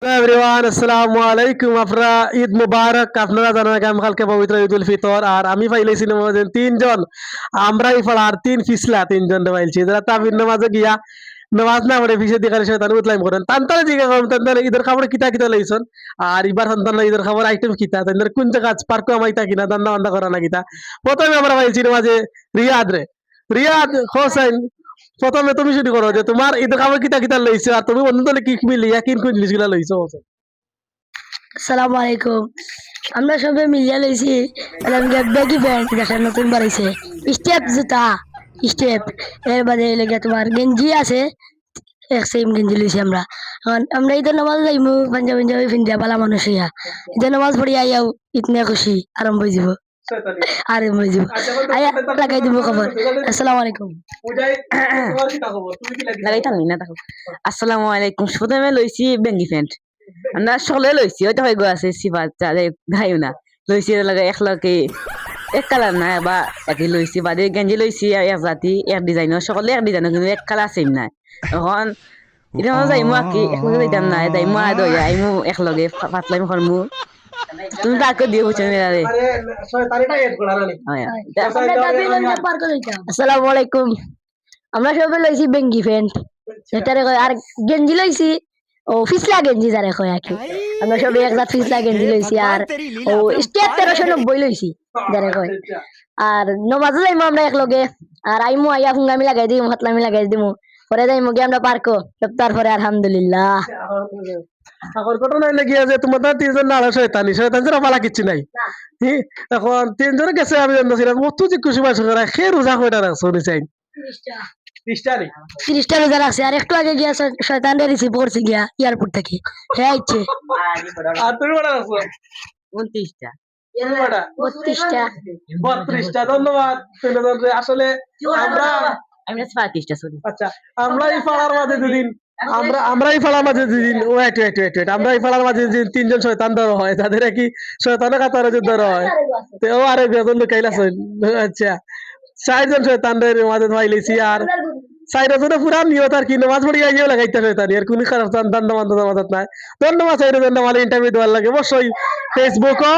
Everyone আসসালামু আলাইকুম আপনারা ঈদ মুবারক আপনারা জানেন আগামীকালকে পবিত্র ঈদ উল ফিতর আর আমি পাইলেছি নামাজে তিনজন আমরাই আর তিন ফিসলা তিনজন পাইছি যারা তাবির নামাজে গিয়া নামাজ না পড়ে ফিসে দিকে শয়তান উতলাইম করেন তান্তারে জিগা করুন তান্তারে ঈদের খাবার কিতা কিতা লইছন আর এবার সন্তান ঈদের খাবার আইটেম কিতা তাদের কোন জায়গা পার্ক আমাইতা কিনা দান্না বান্দা করা না কিতা প্রথমে আমরা পাইছি নামাজে রিয়াদ রে রিয়াদ হোসেন প্রথমে তুমি শুরু করো যে তোমার ঈদের খাবার কিতা কিতা লইছো আর তুমি অন্য দলে কি মিলিয়া কিন কোন জিনিসগুলা লইছো হোসেন। আসসালামু আলাইকুম। আমরা সবে মিলিয়া লইছি ব্যাগি প্যান্ট দেখেন নতুন বাড়াইছে স্টেপ জুতা স্টেপ এর বাদে লেগে তোমার গেঞ্জি আছে এক সেম গেঞ্জি লইছি আমরা এখন আমরা ঈদের নামাজ যাইমু পাঞ্জাবি পাঞ্জাবি ফিন্দিয়া পালা মানুষ হইয়া ঈদের নামাজ পড়ি আইয়াও ইতনে খুশি আরম্ভ হয়ে যাব আরম্ভ হয়ে যাব আয়া লাগাই দিব খবর। আসসালামু আলাইকুম। লাগাইতাম না দেখো। আসসালামু আলাইকুম। প্রথমে লইছি বেঙ্গি প্যান্ট আমরা সকলে লইছি ওইটা হয়ে গো আছে সিফাত চালে গাইও না লইছি লাগে একলগে এক কালার না বা একই লইছি বাদে গেঞ্জি লইছি এক জাতি এক ডিজাইনের সকলে এক ডিজাইনের কিন্তু এক কালার সেম নাই এখন এটা যাইমু আকি একলগে যাইতাম না যাইমু আয় দই আইমু একলগে পাতলাইম করমু তুমি তাকে দিয়ে বুঝছো না রে। আসসালামু আলাইকুম। আমরা সবে লইছি বেঙ্গি প্যান্ট এটারে কয় আর গেঞ্জি লইছি ও ফিসলা গেঞ্জি যারে কয় আর কি আমরা সবে একজাত ফিসলা গেঞ্জি লইছি আর ও স্টেপ 1390 লইছি যারে কয় আর নমাজে যাইমু আমরা একলগে আর আইমু আইয়া হুঙ্গামি লাগাই দিমু হাতলামি লাগাই দিমু পরে যাইমু কি আমরা পার্কো তারপরে আলহামদুলিল্লাহ। এখন ঘটনা হইলে গিয়া যে তোমাদের তিনজন না শয়তানি শয়তান যারা পালা কিচ্ছু নাই এখন তিনজনে গেছে আমি জানতেছিলাম অত যে খুশি পাইছো করা সে রোজা কয়টা রাখছো নিচাই 30টা রোজা রাখছে আর একটু আগে গিয়া শয়তানরে রিসিভ করছি গিয়া এয়ারপোর্ট থেকে হ্যাঁ আইছে আর তুমি কয়টা রাখছো 29টা 32টা 32টা ধন্যবাদ তিনজন আসলে আমরা আমি 35টা সরি। আচ্ছা আমরা এই পাড়ার মাঝে দুদিন আমরা এই পাড়ার মাঝে দুদিন ওয়েট আমরা এই পাড়ার মাঝে যে তিনজন শয়তান ধরা হয় তাদের কি শয়তানের কাতারে যে ধরা হয় তো ও আরে বেজন লুকাইলা আচ্ছা 4জন শয়তানদের মাঝে পাইলেছি আর 4জনে পুরা নিয়ত আর কি নামাজ পড়ি আইও লাগাইতে শয়তানি আর কোন খারাপ দান্ডা মান্ডা মাথাত নাই ধন্যবাদ 4জন আমার ইন্টারভিউ দেওয়ার লাগে অবশ্যই ফেসবুক ও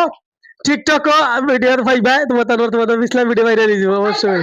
টিকটক ও ভিডিও পাইবা তোমাদের ইসলাম ভিডিও বাইরে দিব অবশ্যই।